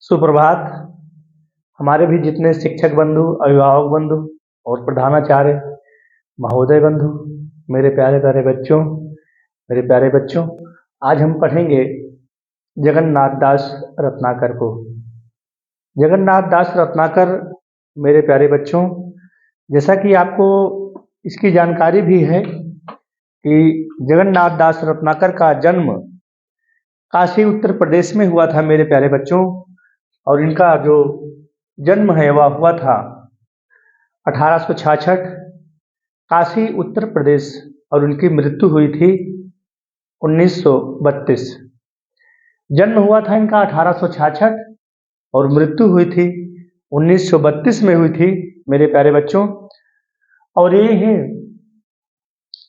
सुप्रभात। हमारे भी जितने शिक्षक बंधु, अभिभावक बंधु और प्रधानाचार्य महोदय बंधु, मेरे प्यारे प्यारे बच्चों, मेरे प्यारे बच्चों, आज हम पढ़ेंगे जगन्नाथ दास रत्नाकर को। जगन्नाथ दास रत्नाकर, मेरे प्यारे बच्चों, जैसा कि आपको इसकी जानकारी भी है कि जगन्नाथ दास रत्नाकर का जन्म काशी उत्तर प्रदेश में हुआ था मेरे प्यारे बच्चों। और इनका जो जन्म है वह हुआ था 1866 काशी उत्तर प्रदेश, और उनकी मृत्यु हुई थी 1932। जन्म हुआ था इनका 1866 और मृत्यु हुई थी 1932 में हुई थी मेरे प्यारे बच्चों। और ये है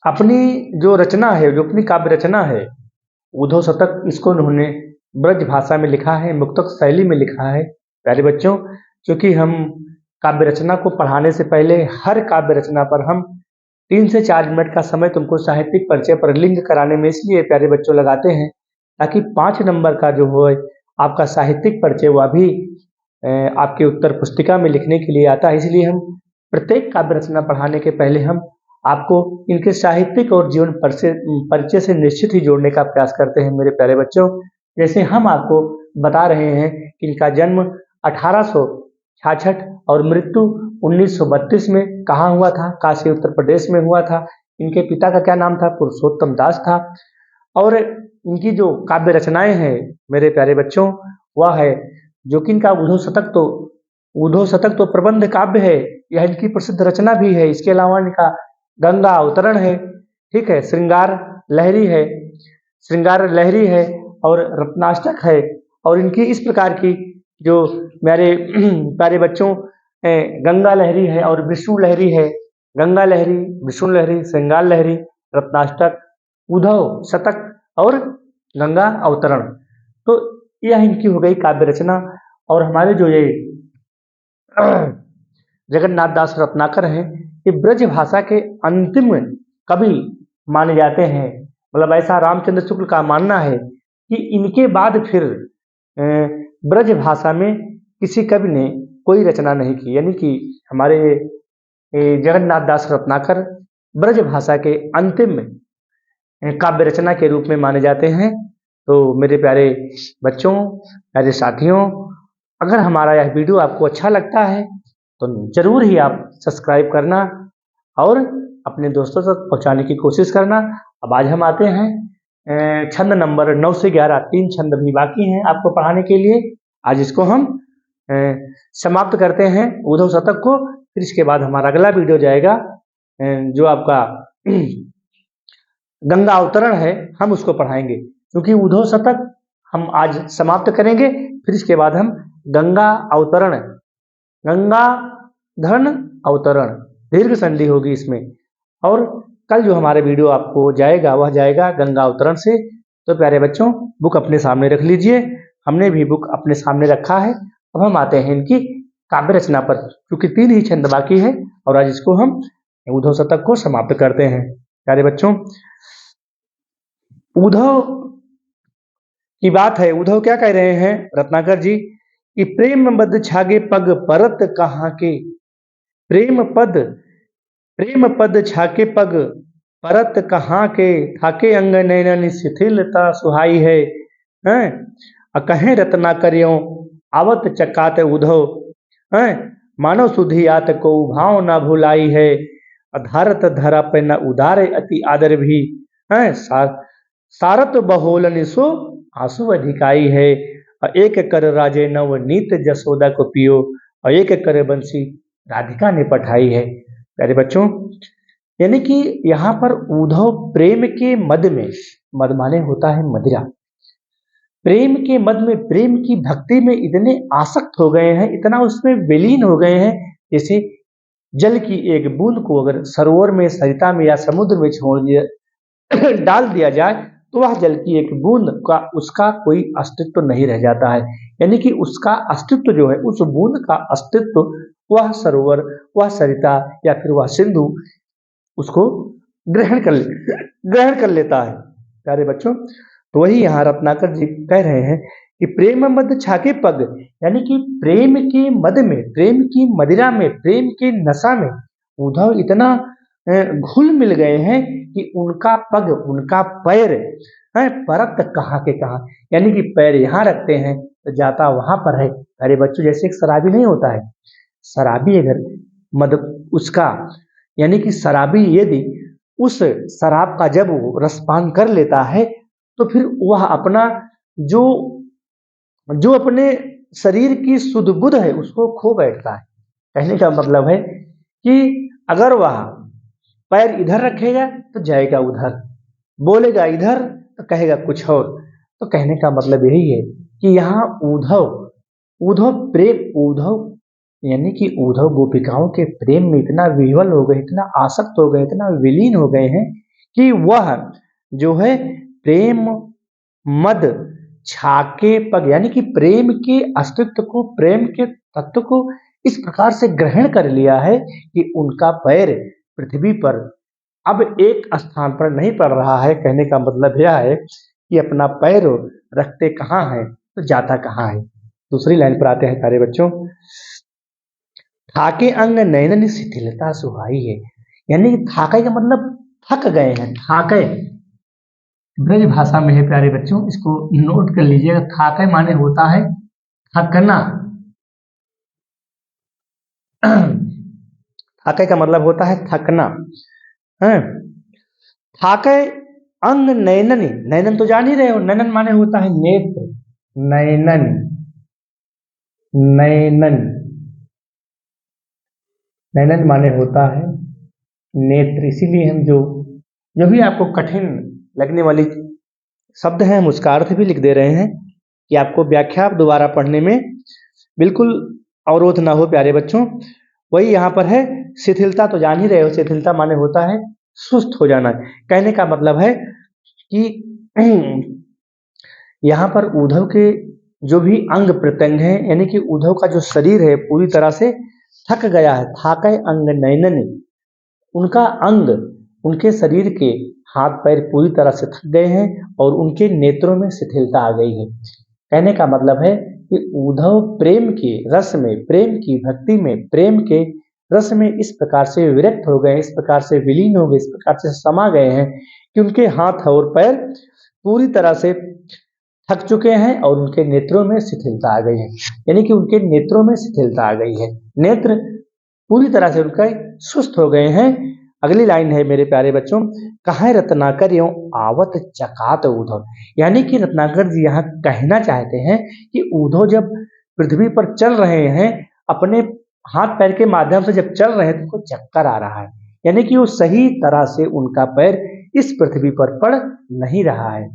अपनी जो रचना है, जो अपनी काव्य रचना है उद्धव शतक, इसको उन्होंने ब्रज भाषा में लिखा है, मुक्तक शैली में लिखा है प्यारे बच्चों। क्योंकि हम काव्य रचना को पढ़ाने से पहले हर काव्य रचना पर हम 3 से 4 मिनट का समय तुमको साहित्यिक परिचय पर लिंक कराने में इसलिए प्यारे बच्चों लगाते हैं ताकि 5 नंबर का जो हो आपका साहित्यिक परिचय वह भी आपके उत्तर पुस्तिका में लिखने के लिए आता है। इसलिए हम प्रत्येक काव्य रचना पढ़ाने के पहले हम आपको इनके साहित्यिक और जीवन परिचय से निश्चित ही जोड़ने का प्रयास करते हैं मेरे प्यारे बच्चों। जैसे हम आपको बता रहे हैं कि इनका जन्म 1866 और मृत्यु 1932 में कहाँ हुआ था? काशी उत्तर प्रदेश में हुआ था। इनके पिता का क्या नाम था? पुरुषोत्तम दास था। और इनकी जो काव्य रचनाएं हैं मेरे प्यारे बच्चों वह है जो कि इनका उद्धव शतक तो प्रबंध काव्य है, यह इनकी प्रसिद्ध रचना भी है। इसके अलावा इनका गंगा अवतरण है, ठीक है, श्रृंगार लहरी है और रत्नाष्टक है। और इनकी इस प्रकार की जो मेरे प्यारे बच्चों गंगा लहरी है और विष्णु लहरी है। गंगा लहरी, विष्णु लहरी, श्रृंगार लहरी, रत्नाष्टक, उद्धव शतक और गंगा अवतरण, तो यह इनकी हो गई काव्य रचना। और हमारे जो ये जगन्नाथ दास रत्नाकर हैं, ये ब्रज भाषा के अंतिम कवि माने जाते हैं। मतलब ऐसा रामचंद्र शुक्ल का मानना है कि इनके बाद फिर ब्रज भाषा में किसी कवि ने कोई रचना नहीं की। यानी कि हमारे जगन्नाथ दास रत्नाकर ब्रज भाषा के अंतिम काव्य रचना के रूप में माने जाते हैं। तो मेरे प्यारे बच्चों, प्यारे साथियों, अगर हमारा यह वीडियो आपको अच्छा लगता है तो जरूर ही आप सब्सक्राइब करना और अपने दोस्तों तक पहुंचाने की कोशिश करना। अब आज हम आते हैं छंद नंबर 9 से 11, 3 छंद भी बाकी हैं आपको पढ़ाने के लिए। आज इसको हम समाप्त करते हैं उद्धव शतक को। फिर इसके बाद हमारा अगला वीडियो जाएगा जो आपका गंगा अवतरण है, हम उसको पढ़ाएंगे। क्योंकि उद्धव शतक हम आज समाप्त करेंगे, फिर इसके बाद हम गंगा अवतरण, गंगा धन अवतरण, दीर्घ संधि होगी इसमें। और कल जो हमारे वीडियो आपको जाएगा वह जाएगा गंगा अवतरण से। तो प्यारे बच्चों, बुक अपने सामने रख लीजिए। हमने भी बुक अपने सामने रखा है। अब हम आते हैं इनकी काव्य रचना पर, क्योंकि 3 ही छंद बाकी है और आज इसको हम उद्धव शतक को समाप्त करते हैं। प्यारे बच्चों, उद्धव की बात है। उद्धव क्या कह रहे हैं रत्नाकर जी कि प्रेम बद छागे पग परत कहाँ के, प्रेम पद छाके पग परत कहाँ के, थाके अंग नैनन शिथिलता सुहाई है। कहें रत्नाकर यों आवत चकात उद्धव, मानव सुधियात को भाव न भुलाई है। अधारत धरा पे न उदारे अति आदर भी, सारत बहोलन सो आंसू अधिकाई है। एक कर राजे नव नीत जसोदा को पियो, और एक कर बंसी राधिका ने पठाई है। प्यारे बच्चों, यानी कि यहाँ पर उद्धव प्रेम के मद में, मद माने होता है मदिरा, प्रेम के मद में, प्रेम की भक्ति में इतने आसक्त हो गए हैं, इतना उसमें विलीन हो गए हैं, जैसे जल की एक बूंद को अगर सरोवर में, सरिता में या समुद्र में छोड़ दिया डाल दिया जाए तो वह जल की एक बूंद का, उसका कोई अस्तित्व नहीं रह जाता है। यानी कि उसका अस्तित्व जो है, उस बूंद का अस्तित्व वह सरोवर, वह सरिता या फिर वह सिंधु उसको ग्रहण कर लेता है। प्यारे बच्चों, तो वही यहाँ रत्नाकर जी कह रहे हैं कि प्रेम मद छाके पग, यानी कि प्रेम के मद में, प्रेम की मदिरा में, प्रेम के नशा में उद्धव इतना घुल मिल गए हैं कि उनका पग, उनका पैर है परत कहाँ के कहाँ, यानी कि पैर यहाँ रखते हैं तो जाता वहां पर है। अरे बच्चों, जैसे एक शराबी नहीं होता है, शराबी अगर मद उसका, यानी कि शराबी यदि उस शराब का जब वो रसपान कर लेता है तो फिर वह अपना जो जो अपने शरीर की सुध बुध है उसको खो बैठता है। कहने का मतलब है कि अगर वह पैर इधर रखेगा तो जाएगा उधर, बोलेगा इधर तो कहेगा कुछ और। तो कहने का मतलब यही है कि यहाँ उद्धव उद्धव प्रेम उद्धव यानी कि उद्धव गोपिकाओं के प्रेम में इतना विह्वल हो गए, इतना आसक्त हो गए, इतना विलीन हो गए हैं कि वह जो है प्रेम मद छाके पग, यानी कि प्रेम के अस्तित्व को, प्रेम के तत्व को इस प्रकार से ग्रहण कर लिया है कि उनका पैर पृथ्वी पर अब एक स्थान पर नहीं पड़ रहा है। कहने का मतलब यह है कि अपना पैर रखते कहाँ है तो जाता कहाँ है। दूसरी लाइन पर आते हैं प्यारे बच्चों, थाके अंग नयन शिथिलता सुहाई है, यानी कि थाके का मतलब थक गए हैं। थाके ब्रज भाषा में है प्यारे बच्चों, इसको नोट कर लीजिएगा। थाके माने होता है थकना, थाके का मतलब होता है थकना है। थाके अंग नयनन, नयनन तो जान ही रहे हो, नयनन माने होता है नेत्र, नयनन नयनन नयनन माने होता है नेत्र। इसीलिए हम जो भी आपको कठिन लगने वाली शब्द हैं हम उसका अर्थ भी लिख दे रहे हैं कि आपको व्याख्या दोबारा पढ़ने में बिल्कुल अवरोध ना हो प्यारे बच्चों। वही यहाँ पर है शिथिलता, तो जान ही रहे हो, शिथिलता माने होता है सुस्त हो जाना। कहने का मतलब है कि यहाँ पर उद्धव के जो भी अंग प्रत्यंग हैं, यानी कि उद्धव का जो शरीर है पूरी तरह से थक गया है। थाके अंग नयनन, उनका अंग, उनके शरीर के हाथ पैर पूरी तरह से थक गए हैं और उनके नेत्रों में शिथिलता आ गई है। कहने का मतलब है कि उद्धव प्रेम के रस में, प्रेम की भक्ति में, प्रेम के रस में इस प्रकार से विरक्त हो गए, इस प्रकार से विलीन हो गए, इस प्रकार से समा गए हैं कि उनके हाथ और पैर पूरी तरह से थक चुके हैं और उनके नेत्रों में शिथिलता आ गई है। यानी कि उनके नेत्रों में शिथिलता आ गई है, नेत्र पूरी तरह से उनका सुस्त हो गए हैं। अगली लाइन है मेरे प्यारे बच्चों, कहे रत्नाकर यो आवत चकात उद्धव, यानी कि रत्नाकर जी यहाँ कहना चाहते हैं कि उद्धव जब पृथ्वी पर चल रहे हैं, अपने हाथ पैर के माध्यम से जब चल रहे हैं तो उनको चक्कर आ रहा है, यानी कि वो सही तरह से उनका पैर इस पृथ्वी पर पड़ नहीं रहा है।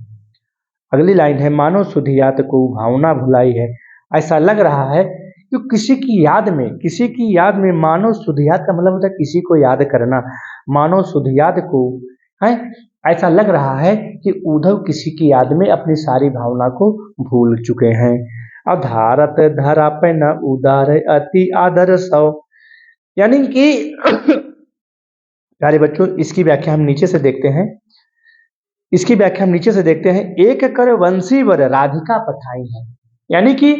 अगली लाइन है, मानो सुधियात को भावना भुलाई है, ऐसा लग रहा है कि किसी की याद में, किसी की याद में, मानो सुधियात का मतलब होता है किसी को याद करना, मानो सुधियात को है, ऐसा लग रहा है कि उद्धव किसी की याद में अपनी सारी भावना को भूल चुके हैं। अधारत धरा पे न उदार अति आदर सौ, यानी कि प्यारे बच्चों इसकी व्याख्या हम नीचे से देखते हैं, इसकी व्याख्या हम नीचे से देखते हैं। एक कर वंशी वर राधिका पठाई है, यानी कि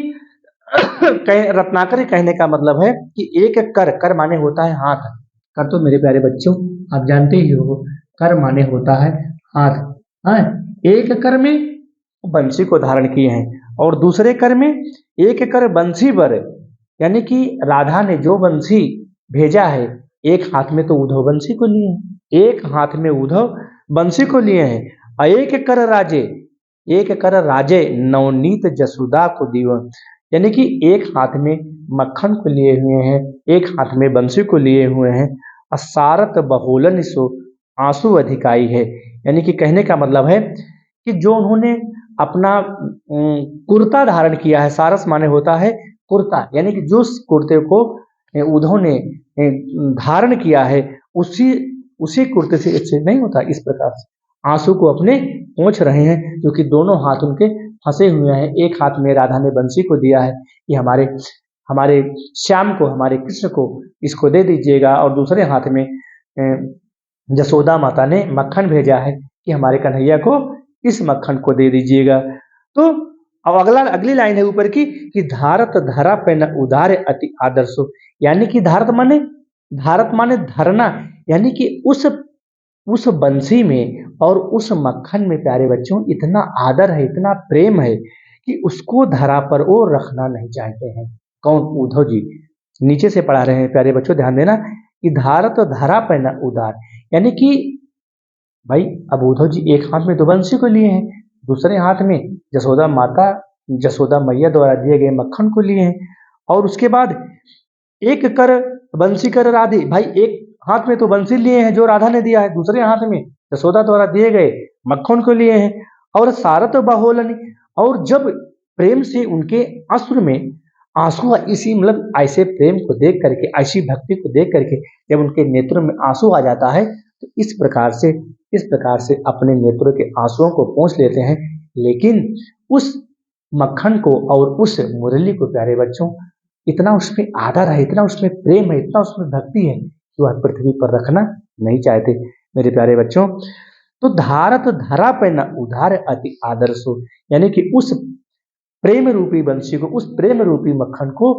रत्नाकर कहने का मतलब है कि एक कर, कर माने होता है हाथ, कर तो मेरे प्यारे बच्चों आप जानते ही हो, कर माने होता है हाथ। हाँ, एक कर में बंसी को धारण किए हैं और दूसरे कर में एक कर बंसी वर, यानी कि राधा ने जो बंसी भेजा है, एक हाथ में तो उद्धव बंसी को लिए हैं, एक हाथ में उद्धव बंसी को लिए हैं। और एक कर राजे, एक कर राजे नवनीत जसुदा को दीवन, यानी कि एक हाथ में मक्खन को लिए हुए हैं, एक हाथ में बंसी को लिए हुए हैं। असारत बहुलन सो आंसू अधिकाई है, यानी कि कहने का मतलब है कि जो उन्होंने अपना कुर्ता धारण किया है, सारस माने होता है कुर्ता, यानी कि जो कुर्ते को उद्धव ने धारण किया है उसी कुर्ते से इससे नहीं होता, इस प्रकार से आंसू को अपने पोंछ रहे हैं, क्योंकि दोनों हाथ उनके फंसे हुए हैं। एक हाथ में राधा ने बंसी को दिया है कि हमारे श्याम को, हमारे कृष्ण को इसको दे दीजिएगा, और दूसरे हाथ में जसोदा माता ने मक्खन भेजा है कि हमारे कन्हैया को इस मक्खन को दे दीजिएगा। तो और अगली लाइन है ऊपर की कि धारत धरा पे न उदार अति आदर्शो, यानी कि धारत माने धरना, यानी कि उस बंसी में और उस मक्खन में प्यारे बच्चों इतना आदर है, इतना प्रेम है कि उसको धरा पर वो रखना नहीं चाहते हैं। कौन? उद्धव जी। नीचे से पढ़ा रहे हैं प्यारे बच्चों, ध्यान देना कि धारत धरा पे न उदार, यानी कि भाई अब उद्धव जी एक हाथ में तो बंसी को लिए हैं, दूसरे हाथ में जसोदा मैया द्वारा दिए गए मक्खन को लिए हैं, और उसके बाद एक कर बंसी कर राधे, भाई एक हाथ में तो बंसी लिए हैं जो राधा ने दिया है, दूसरे हाथ में यशोदा द्वारा दिए गए मक्खन को लिए हैं। और सारत बाहोलनी, और जब प्रेम से उनके अश्रु में आंसू, इसी मतलब ऐसे प्रेम को देख करके, ऐसी भक्ति को देख करके जब उनके नेत्रों में आंसू आ जाता है तो इस प्रकार से अपने नेत्रों के आंसुओं को पोंछ लेते हैं। लेकिन उस मक्खन को और उस मुरली को प्यारे बच्चों इतना उसमें आदर है, इतना उसमें प्रेम है, इतना उसमें भक्ति है कि वह पृथ्वी पर रखना नहीं चाहते मेरे प्यारे बच्चों। तो धारत धरा पे न उधार अति आदर्शो, यानी कि उस प्रेम रूपी बंसी को, उस प्रेम रूपी मक्खन को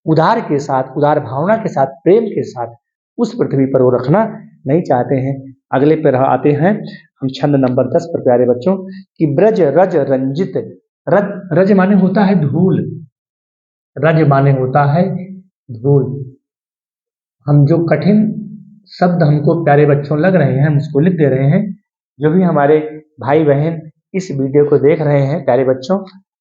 उदार के साथ, उदार भावना के साथ, प्रेम के साथ उस पृथ्वी पर वो रखना नहीं चाहते हैं। अगले पर आते हैं हम छंद नंबर 10 पर प्यारे बच्चों कि ब्रज रज रंजित, रज माने होता है धूल, रज माने होता है धूल। हम जो कठिन शब्द हमको प्यारे बच्चों लग रहे हैं हम उसको लिख दे रहे हैं। जो भी हमारे भाई बहन इस वीडियो को देख रहे हैं प्यारे बच्चों,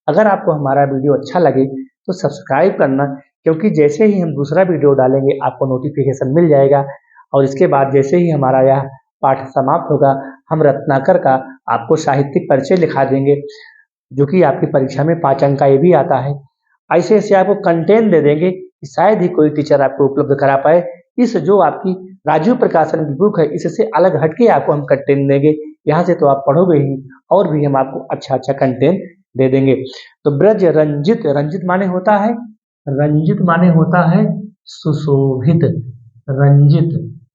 अगर आपको हमारा वीडियो अच्छा लगे तो सब्सक्राइब करना, क्योंकि जैसे ही हम दूसरा वीडियो डालेंगे आपको नोटिफिकेशन मिल जाएगा। और इसके बाद जैसे ही हमारा यह पाठ समाप्त होगा हम रत्नाकर का आपको साहित्यिक परिचय लिखा देंगे, जो कि आपकी परीक्षा में 5 अंक का ये भी आता है। ऐसे ऐसे आपको कंटेंट दे देंगे कि शायद ही कोई टीचर आपको उपलब्ध करा पाए। इस जो आपकी राजीव प्रकाशन की बुक है इससे अलग हटके आपको हम कंटेंट देंगे, यहाँ से तो आप पढ़ोगे ही और भी हम आपको अच्छा अच्छा कंटेंट दे देंगे। तो ब्रज रंजित, रंजित माने होता है, रंजित माने होता है सुशोभित, रंजित,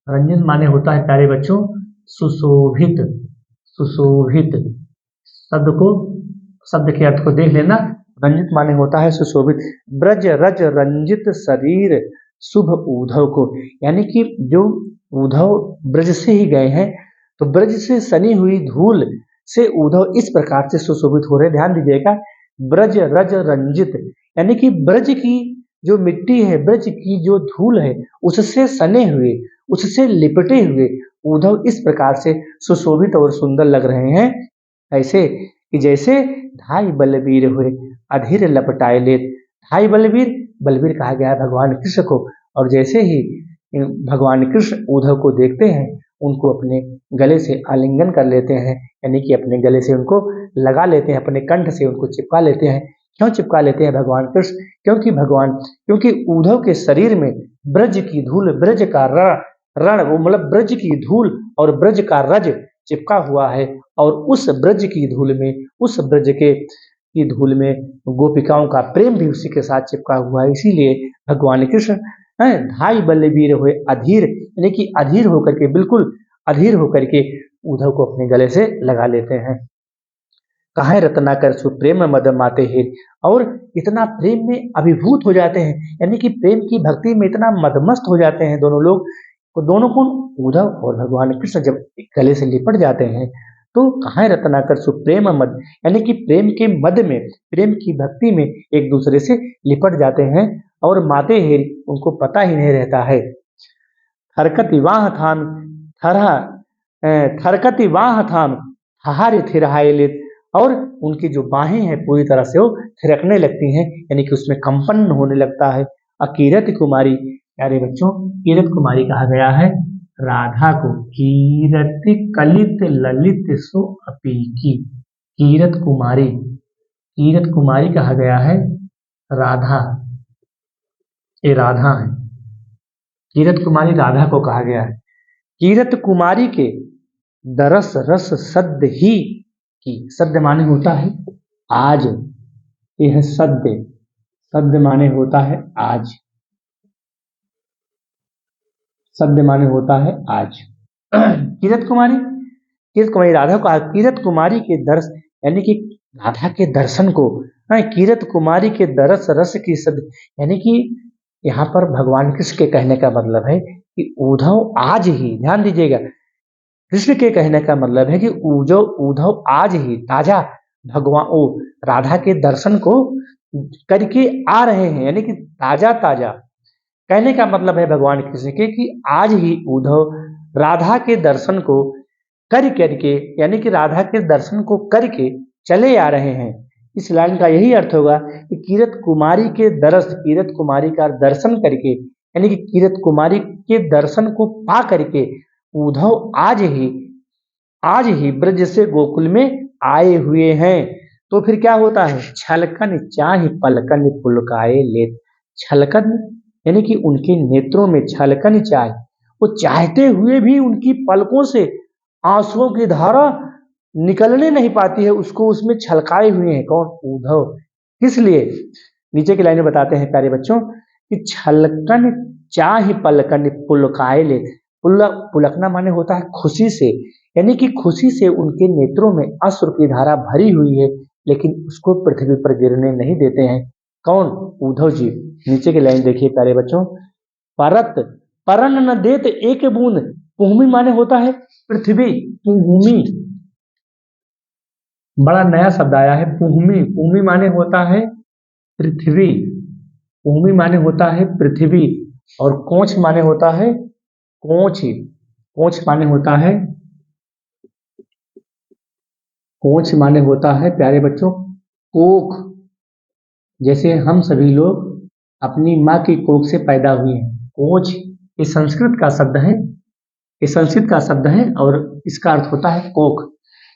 रंजित माने होता है प्यारे बच्चों सुशोभित, सुशोभित। शब्द के अर्थ को देख लेना। रंजित माने होता है सुशोभित। ब्रज रज रंजित शरीर शुभ उद्धव को, यानी कि जो उद्धव ब्रज से ही गए हैं तो ब्रज से सनी हुई धूल से उद्धव इस प्रकार से सुशोभित हो रहे। ध्यान दीजिएगा, ब्रज रज रंजित, यानी कि ब्रज की जो मिट्टी है, ब्रज की जो धूल है उससे सने हुए, उससे लिपटे हुए उद्धव इस प्रकार से सुशोभित और सुंदर लग रहे हैं, ऐसे कि जैसे ढाई बलवीर हुए अधीर लपटाए लेत। ढाई बलवीर, बलवीर कहा गया है भगवान कृष्ण को। और जैसे ही भगवान कृष्ण उद्धव को देखते हैं उनको अपने गले से आलिंगन कर लेते हैं, यानी कि अपने गले से उनको लगा लेते हैं, अपने कंठ से उनको चिपका लेते हैं। क्यों चिपका लेते हैं भगवान कृष्ण? क्योंकि उद्धव के शरीर में ब्रज की धूल, ब्रज का रण, वो मतलब ब्रज की धूल और ब्रज का रज चिपका हुआ है। और उस ब्रज की धूल में, उस ब्रज की धूल में गोपिकाओं का प्रेम भी उसी के साथ चिपका हुआ है। इसीलिए भगवान कृष्ण ढाई बलवीर हुए अधीर, यानी कि अधीर होकर के, बिल्कुल अधीर होकर के उद्धव को अपने गले से लगा लेते हैं। कहाँ रत्नाकर सुप्रेम मद माते हेर, और इतना प्रेम में अभिभूत हो जाते हैं, यानी कि प्रेम की भक्ति में इतना मदमस्त हो जाते हैं दोनों लोग। तो दोनों को उद्धव और भगवान कृष्ण जब गले से लिपट जाते हैं तो कहाँ रत्नाकर सुप्रेम मद, यानी कि प्रेम के मद में, प्रेम की भक्ति में एक दूसरे से लिपट जाते हैं और माते हेर उनको पता ही नहीं रहता है। थरकति वाह थाम थरहा, थरकति वाह थाम थहारे थिरहाए लेत, और उनकी जो बाहें हैं पूरी तरह से वो थिरकने लगती हैं, यानी कि उसमें कंपन होने लगता है। कीरत कुमारी, प्यारे बच्चों कीरत कुमारी कहा गया है राधा को। कीरति कलित ललित सो अपीकी, कीरत कुमारी, कीरत कुमारी कहा गया है राधा, ये राधा है। कीरत कुमारी राधा को कहा गया है। कीरत कुमारी के दरस रस सद्य ही की, सद्य माने होता है आज, यह सद्य, सद्य माने होता है आज, सद्य माने होता है आज। कीरत कुमारी राधा को कीरत कुमारी के दर्श, यानी कि राधा के दर्शन को हाँ, किरत कुमारी के दरस रस की सद, यानी कि यहाँ पर भगवान कृष्ण के कहने का मतलब है कि उद्धव आज ही, ध्यान दीजिएगा, कृष्ण के कहने का मतलब है कि उद्धव उद्धव आज ही ताजा भगवान ओ राधा के दर्शन को करके आ रहे हैं, यानी कि ताजा ताजा। कहने का मतलब है भगवान कृष्ण के कि आज ही उद्धव राधा के दर्शन को कर करके, यानी कि राधा के दर्शन को करके चले आ रहे हैं। इस लाइन का यही अर्थ होगा कि किरत कुमारी के दरस, किरत कुमारी का दर्शन करके, यानी कि किरत कुमारी के दर्शन को पा करके उद्धव आज ही ब्रज से गोकुल में आए हुए हैं। तो फिर क्या होता है, छलकन चाहि पलकन पुलकाए लेत। छलकन यानी कि उनके नेत्रों में छलकन चाहे, वो चाहते हुए भी उनकी पलकों से आंसुओं की धारा निकलने नहीं पाती है, उसको उसमें छलकाए हुए हैं कौन, उद्धव। किस लिए, नीचे की लाइन में बताते हैं प्यारे बच्चों कि छलकन चाहि पलकन पुलकाए ले। पुलकना माने होता है खुशी से, यानी कि खुशी से उनके नेत्रों में अश्रु की धारा भरी हुई है, लेकिन उसको पृथ्वी पर गिरने नहीं देते हैं कौन, उद्धव जी। नीचे की लाइन देखिए प्यारे बच्चों, परत परन न देत एक बूंद। भूमि माने होता है पृथ्वी, भूमि, बड़ा नया शब्द आया है भूमि। भूमि माने होता है पृथ्वी, भूमि माने होता है पृथ्वी, और कोच माने होता है कोच, कोच माने होता है, कोच माने होता है प्यारे बच्चों कोख। जैसे हम सभी लोग अपनी माँ की कोख से पैदा हुए हैं। कोच ये संस्कृत का शब्द है, ये संस्कृत का शब्द है और इसका अर्थ होता है कोख।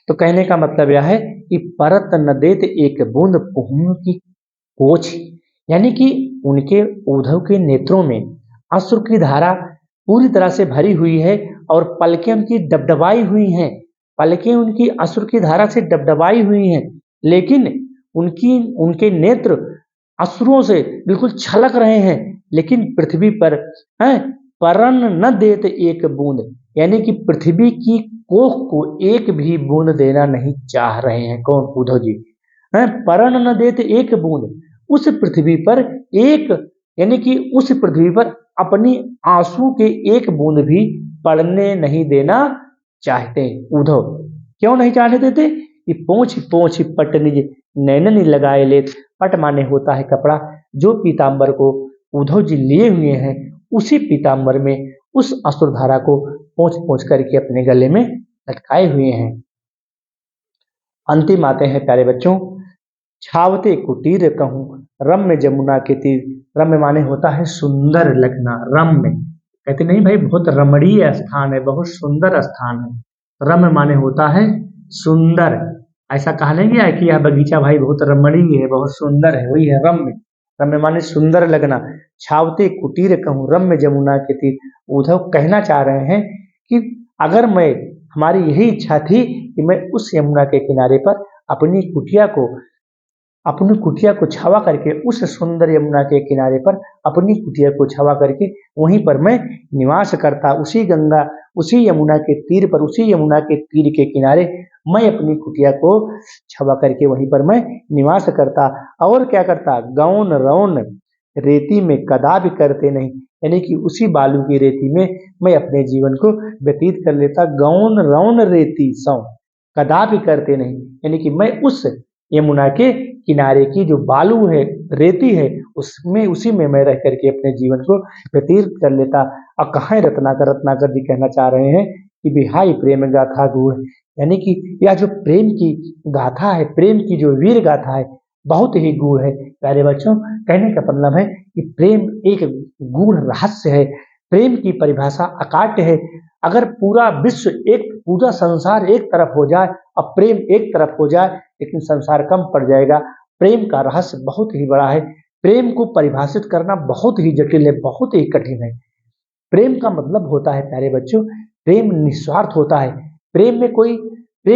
तो कहने का मतलब यह है कि परत न देत एक बूंद पुहुम की कोच, यानी कि उनके उद्धव के नेत्रों में अश्रु की धारा पूरी तरह से भरी हुई है और पलकें उनकी डबडबाई हुई हैं, पलकें उनकी अश्रु की धारा से डबडबाई हुई हैं, लेकिन उनके नेत्र अश्रुओं से बिल्कुल छलक रहे हैं, लेकिन पृथ्वी पर हैं परन न देत एक बूंद, यानी कि पृथ्वी की कोख को एक भी बूंद देना नहीं चाह रहे हैं कौन, उद्धव जी। हैं परन न देत एक बूंद, उस पृथ्वी पर एक, यानी कि उस पृथ्वी पर अपनी आंसू के एक बूंद भी पड़ने नहीं देना चाहते उद्धव। क्यों नहीं चाहने देते कि पोंछ पोंछ पट निज नैनन लगाए ले। पट माने होता है कपड़ा, जो पीताम्बर को उद्धव जी लिए हुए हैं उसी पीताम्बर में उस अश्रुधारा को पोंछ पोंछ करके अपने गले में लटकाए हुए हैं। अंतिम आते हैं प्यारे बच्चों, छावते कुटीर कहूँ रम्य जमुना के तीर। रम्य माने होता है सुंदर लगना, रम्य कहते नहीं भाई बहुत रमणीय स्थान है, बहुत सुंदर स्थान है। रम्य माने होता है सुंदर, ऐसा कहा नहीं गया है कि यह बगीचा भाई बहुत रमणीय है, बहुत सुंदर है, वही है रम्य। रम्य माने सुंदर लगना। छावते कुटीर कहूँ रम्य जमुना के तीर, उद्धव कहना चाह रहे हैं कि अगर मैं, हमारी यही इच्छा थी कि मैं उस यमुना के किनारे पर अपनी कुटिया को छावा करके, उस सुंदर यमुना के किनारे पर अपनी कुटिया को छावा करके वहीं पर मैं निवास करता, उसी यमुना के तीर पर, उसी यमुना के तीर के किनारे मैं अपनी कुटिया को छावा करके वहीं पर मैं निवास करता। और क्या करता, गौन रौन रेती में कदापि करते नहीं, यानी कि उसी बालू की रेती में मैं अपने जीवन को व्यतीत कर लेता। गौन रौन रेती सौ कदापि करते नहीं, यानी कि मैं उस यमुना के किनारे की जो बालू है, रेती है, उसमें उसी में मैं रह करके अपने जीवन को व्यतीत कर लेता। और कहाँ रत्नाकर जी कहना चाह रहे हैं कि बिहाई प्रेम गाथा गूढ़, यानी कि यह जो प्रेम की गाथा है, प्रेम की जो वीर गाथा है, बहुत ही गूढ़ है। प्यारे बच्चों, कहने का मतलब है कि प्रेम एक गूढ़ रहस्य है, प्रेम की परिभाषा अकाट्य है। अगर पूरा विश्व, एक पूरा संसार एक तरफ हो जाए और प्रेम एक तरफ हो जाए, लेकिन संसार कम पड़ जाएगा। प्रेम का रहस्य बहुत ही बड़ा है, प्रेम को परिभाषित करना बहुत ही जटिल है, बहुत ही कठिन है। प्रेम का मतलब होता है प्यारे बच्चों, प्रेम निस्वार्थ होता है। प्रेम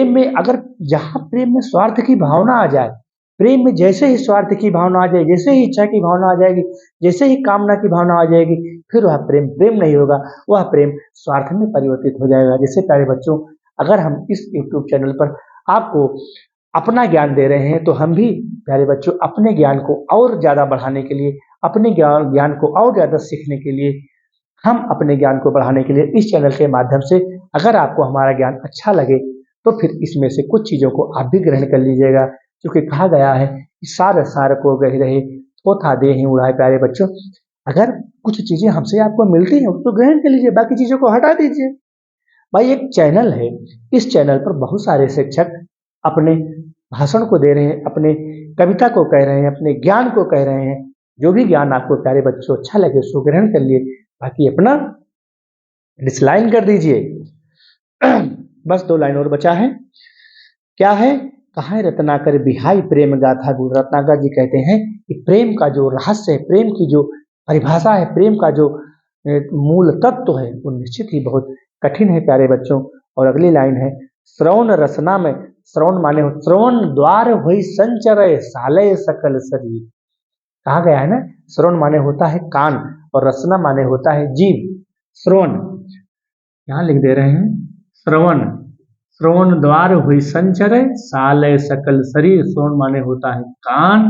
में अगर, जहाँ प्रेम में स्वार्थ की भावना आ जाए, प्रेम में जैसे ही स्वार्थ की भावना आ जाए, जैसे ही इच्छा की भावना आ जाएगी, जैसे ही कामना की भावना आ जाएगी, फिर वह प्रेम नहीं होगा, वह प्रेम स्वार्थ में परिवर्तित हो जाएगा। जैसे प्यारे बच्चों, अगर हम इस YouTube चैनल पर आपको अपना ज्ञान दे रहे हैं, तो हम भी प्यारे बच्चों अपने ज्ञान को और ज़्यादा बढ़ाने के लिए, अपने ज्ञान को और ज़्यादा सीखने के लिए, हम अपने ज्ञान को बढ़ाने के लिए इस चैनल के माध्यम से, अगर आपको हमारा ज्ञान अच्छा लगे तो फिर इसमें से कुछ चीज़ों को आप भी ग्रहण कर लीजिएगा, क्योंकि कहा गया है कि सार सार को गह रहे थोथा दे ही उड़ाए। प्यारे बच्चों, अगर कुछ चीज़ें हमसे आपको मिलती हैं तो ग्रहण कर लीजिए, बाकी चीज़ों को हटा दीजिए। भाई एक चैनल है, इस चैनल पर बहुत सारे शिक्षक अपने भाषण को दे रहे हैं, अपने कविता को कह रहे हैं, अपने ज्ञान को कह रहे हैं। जो भी ज्ञान आपको प्यारे बच्चों अच्छा लगे उसको ग्रहण कर लिए, बाकी अपना डिसलाइन कर दीजिए। बस 2 लाइन और बचा है। क्या है? कहा है रत्नाकर बिहाई प्रेम गाथा गुण। रत्नाकर जी कहते हैं कि प्रेम का जो रहस्य है, प्रेम की जो परिभाषा है, प्रेम का जो मूल तत्व है, वो निश्चित ही बहुत कठिन है प्यारे बच्चों। और अगली लाइन है, श्रवण रसना में, श्रवण माने हो श्रवण द्वार हुई संचरय सालय सकल शरीर। कहा गया है ना, श्रवण माने होता है कान और रसना माने होता है जीव। श्रवण यहाँ लिख दे रहे हैं, श्रवण, श्रवण द्वार हुई संचरय सालय सकल शरीर। श्रवण माने होता है कान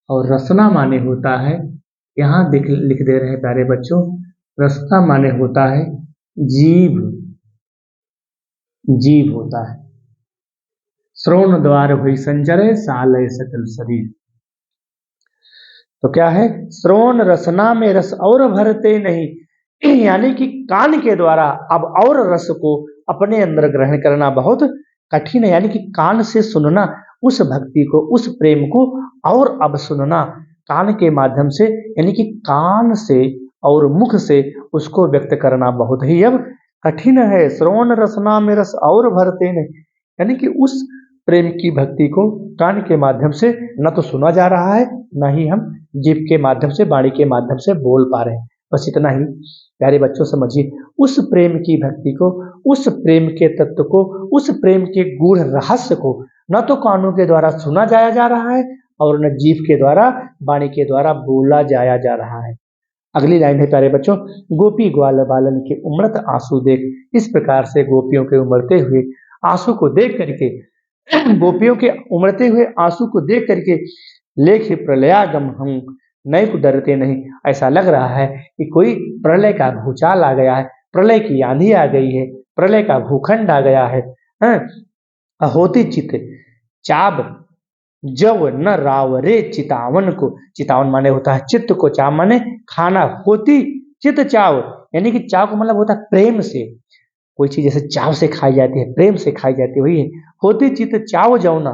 और रसना माने होता है, यहाँ लिख दे रहे हैं प्यारे बच्चों, रसना माने होता है जीव, जीव होता है। श्रवण द्वार हुई संचरय सालय सकल शरीर। तो क्या है? श्रवण रसना में रस और भरते नहीं, यानी कि कान के द्वारा अब और रस को अपने अंदर ग्रहण करना बहुत कठिन है। यानी कि कान से सुनना उस भक्ति को, उस प्रेम को और अब सुनना कान के माध्यम से, यानी कि कान से और मुख से उसको व्यक्त करना बहुत ही अब कठिन है। श्रवण रसना में रस और भरते नहीं, यानी कि उस प्रेम की भक्ति को कान के माध्यम से न तो सुना जा रहा है, न ही हम जीभ के माध्यम से, वाणी के माध्यम से बोल पा रहे हैं। बस इतना ही प्यारे बच्चों समझिए, उस प्रेम की भक्ति को, उस प्रेम के तत्व को, उस प्रेम के गूढ़ रहस्य को न तो कानों के द्वारा सुना जाया जा रहा है और न जीभ के द्वारा, वाणी के द्वारा बोला जाया जा रहा है। अगली लाइन है प्यारे बच्चों, गोपी ग्वाल बालन के उमड़त आंसू देख। इस प्रकार से गोपियों के उमड़ते हुए आंसू को देख करके, गोपियों के उमड़ते हुए आंसू को देख करके लेख प्रलयागम हम नए को डरते नहीं। ऐसा लग रहा है कि कोई प्रलय का भूचाल आ गया है, प्रलय की आंधी आ गई है, प्रलय का भूखंड आ गया है। होती चित चाब जब न राव रे चितावन को। चितावन माने होता है चित्त को, चाव माने खाना, होती चित चाव, यानी कि चाव को मतलब होता है प्रेम से। कोई चीज जैसे चाव से खाई जाती है, प्रेम से खाई जाती है, वही है होती चित्त चाव जौना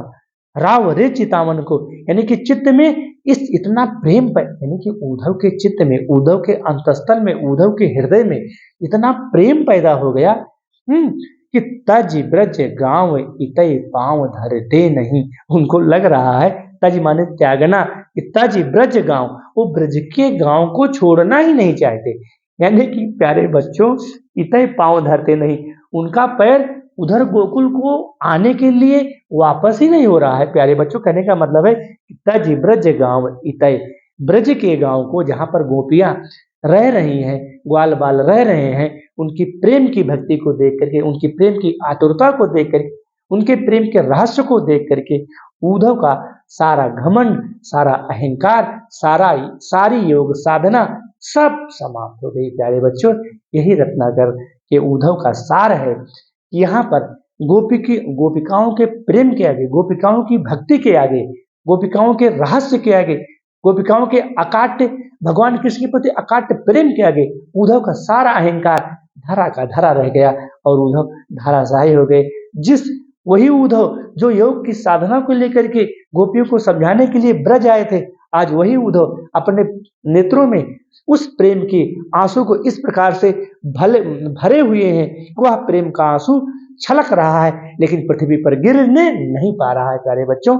राव रे चितावन को। यानी कि चित्त में इस इतना प्रेम, यानी कि उद्धव के चित्त में, उद्धव के अंतस्थल में, उद्धव के हृदय में इतना प्रेम पैदा हो गया कि तज ब्रज गांव इतई पांव धरते नहीं। उनको लग रहा है, तज माने त्यागना, कि तज ब्रज गांव, वो ब्रज के गांव को छोड़ना ही नहीं चाहते। यानी कि प्यारे बच्चों, इतने पांव धरते नहीं, उनका पैर उधर गोकुल को आने के लिए वापस ही नहीं हो रहा है। प्यारे बच्चों, कहने का मतलब है तज ब्रज गांव इतय, ब्रज के गांव को जहां पर गोपियां रह रही हैं, ग्वाल बाल रह रहे हैं, उनकी प्रेम की भक्ति को देख करके, उनकी प्रेम की आतुरता को देख करके, उनके प्रेम के रहस्य को देख करके उद्धव का सारा घमंड, सारा अहंकार, सारी योग साधना सब समाप्त हो गई। प्यारे बच्चों, यही रत्नाकर के उद्धव का सार है। यहाँ पर गोपिकाओं के प्रेम के आगे, गोपिकाओं की भक्ति के आगे, गोपिकाओं के रहस्य के आगे, गोपिकाओं के अकाट्य भगवान कृष्ण के प्रति अकाट्य प्रेम के आगे उद्धव का सारा अहंकार धरा का धरा रह गया और उद्धव धराशायी हो गए। वही उद्धव जो योग की साधना को लेकर के गोपियों को समझाने के लिए ब्रज आए थे, आज वही उद्धव अपने नेत्रों में उस प्रेम के आंसू को इस प्रकार से भरे हुए हैं, वह प्रेम का आंसू छलक रहा है लेकिन पृथ्वी पर गिरने नहीं पा रहा है। प्यारे बच्चों,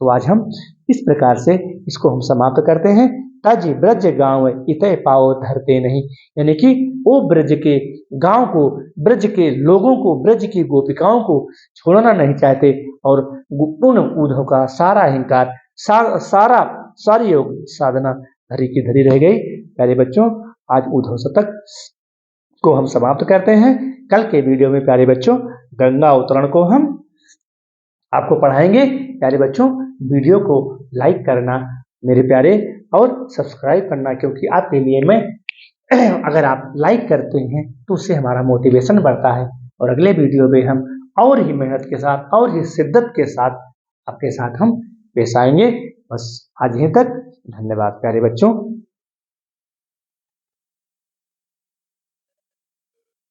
तो आज हम इस प्रकार से इसको हम समाप्त करते हैं। तज ब्रज गांव इतय पाओ धरते नहीं, यानी कि वो ब्रज के गांव को, ब्रज के लोगों को, ब्रज की गोपिकाओं को छोड़ना नहीं चाहते और पूर्ण उद्धव का सारा अहंकार, सारी योग साधना धरी की धरी रह गई। प्यारे बच्चों, आज उद्धव शतक को हम समाप्त करते हैं। कल के वीडियो में प्यारे बच्चों गंगा अवतरण को हम आपको पढ़ाएंगे प्यारे बच्चों। वीडियो को लाइक करना मेरे प्यारे और सब्सक्राइब करना, क्योंकि आपके लिए मैं अगर आप लाइक करते हैं तो उससे हमारा मोटिवेशन बढ़ता है और अगले वीडियो में हम और ही मेहनत के साथ और ही शिद्दत के साथ आपके साथ हम पेश आएंगे। बस आज यहीं तक। धन्यवाद प्यारे बच्चों।